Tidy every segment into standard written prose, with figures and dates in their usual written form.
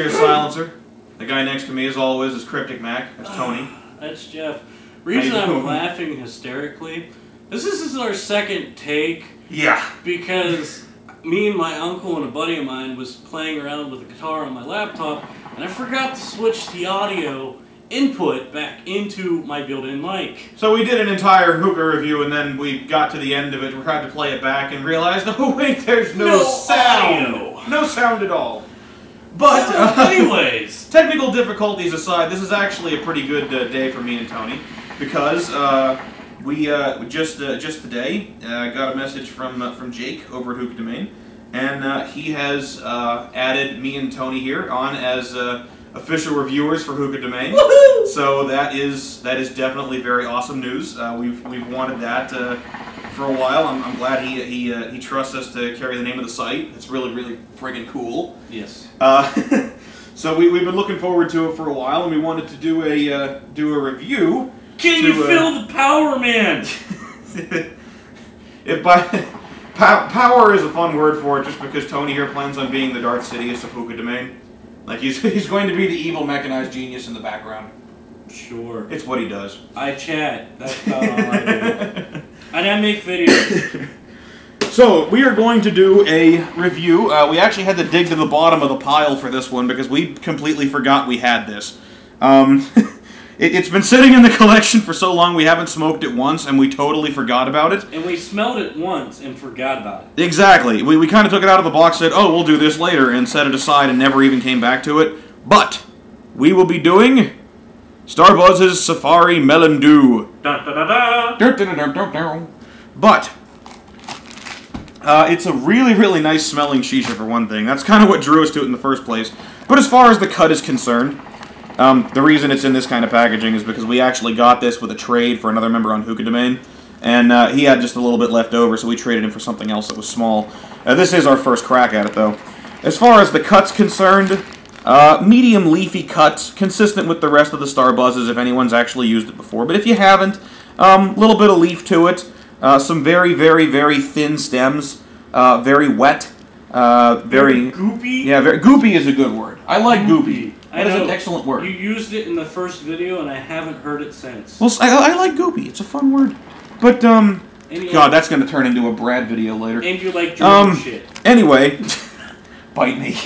here, Silencer. The guy next to me, as always, is Cryptic Mac. That's Tony. That's Jeff. Reason I'm laughing hysterically, this is our second take. Yeah. Because me and my uncle and a buddy of mine was playing around with the guitar on my laptop, and I forgot to switch the audio input back into my built-in mic. So we did an entire hookah review, and then we got to the end of it, we tried to play it back, and realized, oh wait, there's no sound! Audio. No sound at all. But, anyways, technical difficulties aside, this is actually a pretty good day for me and Tony, because we just today got a message from Jake over at Hookah Domain, and he has added me and Tony here on as official reviewers for Hookah Domain. Woohoo! So that is definitely very awesome news. We've wanted that for a while. I'm glad he trusts us to carry the name of the site. It's really friggin' cool. Yes. So we've been looking forward to it for a while, and we wanted to do a review. Can you feel the power, man? Power is a fun word for it, just because Tony here plans on being the Darth Sidious of Hookah Domain. Like he's going to be the evil mechanized genius in the background. Sure. It's what he does. I chat. That's about all I do. And I make videos. So, we are going to do a review. We actually had to dig to the bottom of the pile for this one because we completely forgot we had this. It's been sitting in the collection for so long we haven't smoked it once, and we totally forgot about it. And we smelled it once and forgot about it. Exactly. We kind of took it out of the box, said, oh, we'll do this later, and set it aside and never even came back to it. But we will be doing Starbuzz's Safari Melon Dew. But it's a really nice smelling shisha for one thing. That's kind of what drew us to it in the first place. But as far as the cut is concerned, the reason it's in this kind of packaging is because we actually got this with a trade for another member on Hookah Domain, and he had just a little bit left over, so we traded him for something else that was small. This is our first crack at it, though. As far as the cut's concerned, medium leafy cut, consistent with the rest of the Starbuzzes if anyone's actually used it before. But if you haven't, a little bit of leaf to it, some very thin stems, very wet, very goopy? Yeah, goopy is a good word. I like goopy. That is an excellent word. You used it in the first video, and I haven't heard it since. Well, I like goopy. It's a fun word. But, God, that's going to turn into a Brad video later. And you like German shit. Anyway, bite me.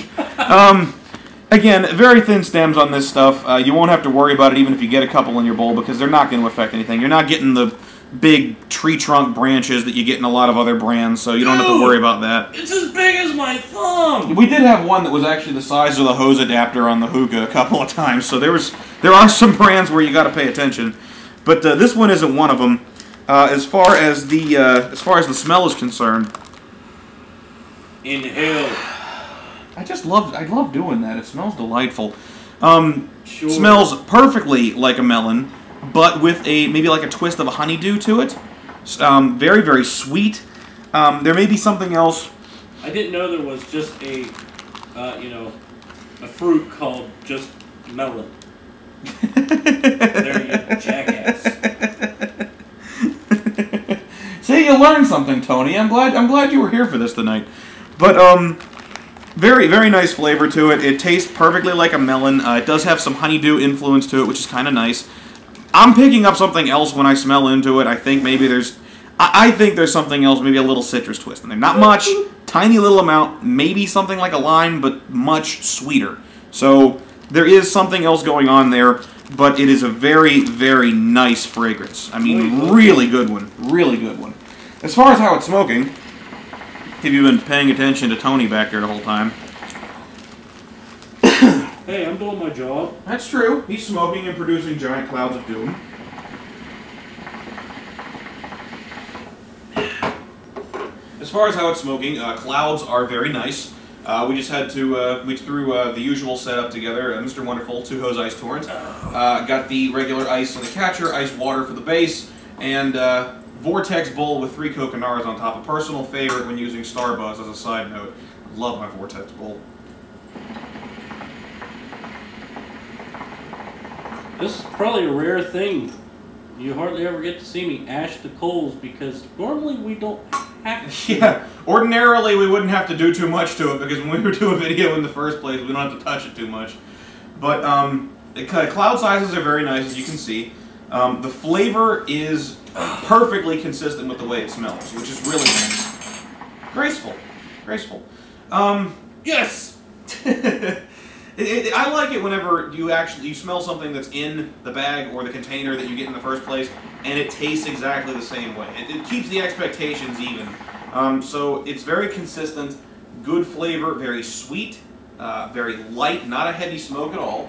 Again, very thin stems on this stuff. You won't have to worry about it even if you get a couple in your bowl, because they're not going to affect anything. You're not getting the big tree trunk branches that you get in a lot of other brands, so you don't have to worry about that. It's as big as my thumb! We did have one that was actually the size of the hose adapter on the hookah a couple of times, so there are some brands where you got to pay attention. But this one isn't one of them. As far as the smell is concerned, inhale. I love doing that. It smells delightful. Sure. Smells perfectly like a melon, but with maybe like a twist of a honeydew to it. Very sweet. There may be something else. I didn't know there was just a fruit called just melon. There you jackass. See, you learned something, Tony. I'm glad you were here for this tonight. But very nice flavor to it. It tastes perfectly like a melon. It does have some honeydew influence to it, which is kind of nice. I'm picking up something else when I smell into it. I think maybe there's something else, maybe a little citrus twist in there. Not much, tiny little amount, maybe something like a lime, but much sweeter. So there is something else going on there, but it is a very nice fragrance. I mean, really good one. Really good one. As far as how it's smoking, if you've been paying attention to Tony back there the whole time. Hey, I'm doing my job. That's true. He's smoking and producing giant clouds of doom. As far as how it's smoking, clouds are very nice. We just had to, we threw the usual setup together. Mr. Wonderful, 2-hose ice torrent. Got the regular ice in the catcher, ice water for the base, and Vortex bowl with 3 coconars on top. A personal favorite when using Starbuzz as a side note. I love my Vortex bowl. This is probably a rare thing. You hardly ever get to see me ash the coals because normally we don't have to. Yeah, ordinarily we wouldn't have to do too much to it because when we were doing a video in the first place, we don't have to touch it too much. But the cloud sizes are very nice, as you can see. The flavor is perfectly consistent with the way it smells, which is really nice. Graceful. Graceful. Yes! I like it whenever you smell something that's in the bag or the container that you get in the first place, and it tastes exactly the same way. It keeps the expectations even. So it's very consistent, good flavor, very sweet, very light, not a heavy smoke at all.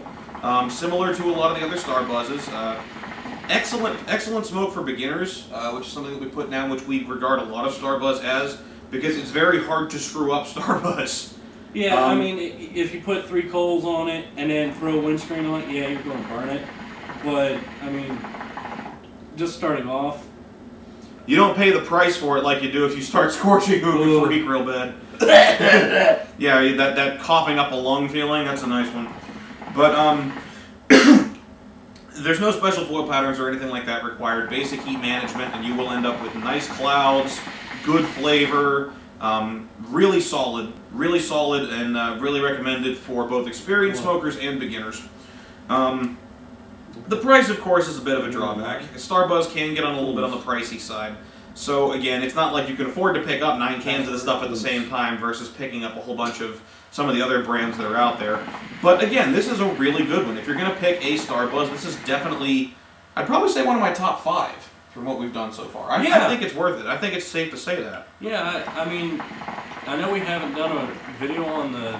Similar to a lot of the other Starbuzzes. Excellent smoke for beginners, which is something that we put down, which we regard a lot of Starbuzz as, because it's very hard to screw up Starbuzz. Yeah, I mean, if you put 3 coals on it and then throw a windscreen on it, yeah, you're going to burn it. But, I mean, just starting off. You don't pay the price for it like you do if you start scorching Hookah Freak real bad. Yeah, that coughing up a lung feeling, that's a nice one. But, there's no special foil patterns or anything like that required. Basic heat management, and you will end up with nice clouds, good flavor, really solid, and really recommended for both experienced smokers and beginners. The price, of course, is a bit of a drawback. Starbuzz can get on a little bit on the pricey side. So, again, it's not like you can afford to pick up 9 cans of this stuff at the same time versus picking up a whole bunch of some of the other brands that are out there. But, again, this is a really good one. If you're going to pick a Starbuzz, this is definitely, I'd probably say one of my top 5 from what we've done so far. I think it's worth it. I think it's safe to say that. Yeah, I mean, I know we haven't done a video on the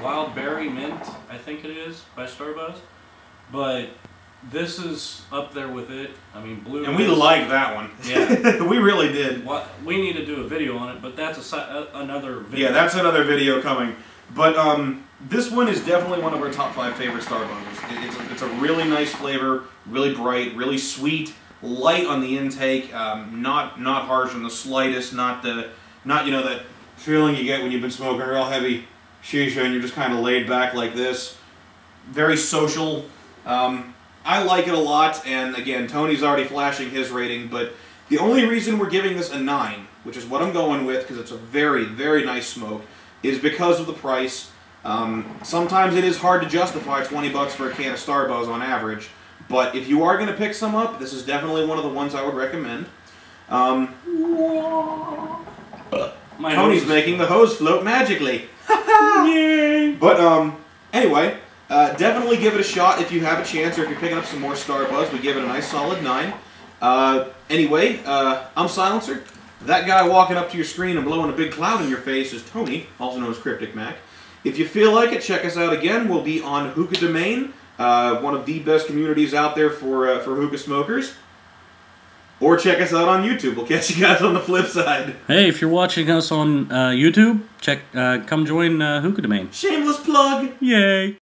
Wild Berry Mint, I think it is, by Starbuzz, but this is up there with it. I mean, blue. And we like that one. Yeah. We really did. Well, we need to do a video on it, but that's another video. Yeah, that's another video coming. But this one is definitely one of our top 5 favorite Starbuzzes. It's a really nice flavor, really bright, really sweet, light on the intake, not harsh in the slightest, not you know that feeling you get when you've been smoking a real heavy shisha and you're just kind of laid back like this. Very social. I like it a lot, and again, Tony's already flashing his rating, but the only reason we're giving this a 9, which is what I'm going with, because it's a very, very nice smoke, is because of the price. Sometimes it is hard to justify 20 bucks for a can of Starbuzz on average, but if you are going to pick some up, this is definitely one of the ones I would recommend. Tony's making the hose float magically. Yay! But anyway, definitely give it a shot if you have a chance, or if you're picking up some more Starbuzz. We give it a nice solid 9. Anyway, I'm Silencer. That guy walking up to your screen and blowing a big cloud in your face is Tony, also known as Cryptic Mac. If you feel like it, check us out again. We'll be on Hookah Domain, one of the best communities out there for hookah smokers. Or check us out on YouTube. We'll catch you guys on the flip side. Hey, if you're watching us on YouTube, come join Hookah Domain. Shameless plug. Yay.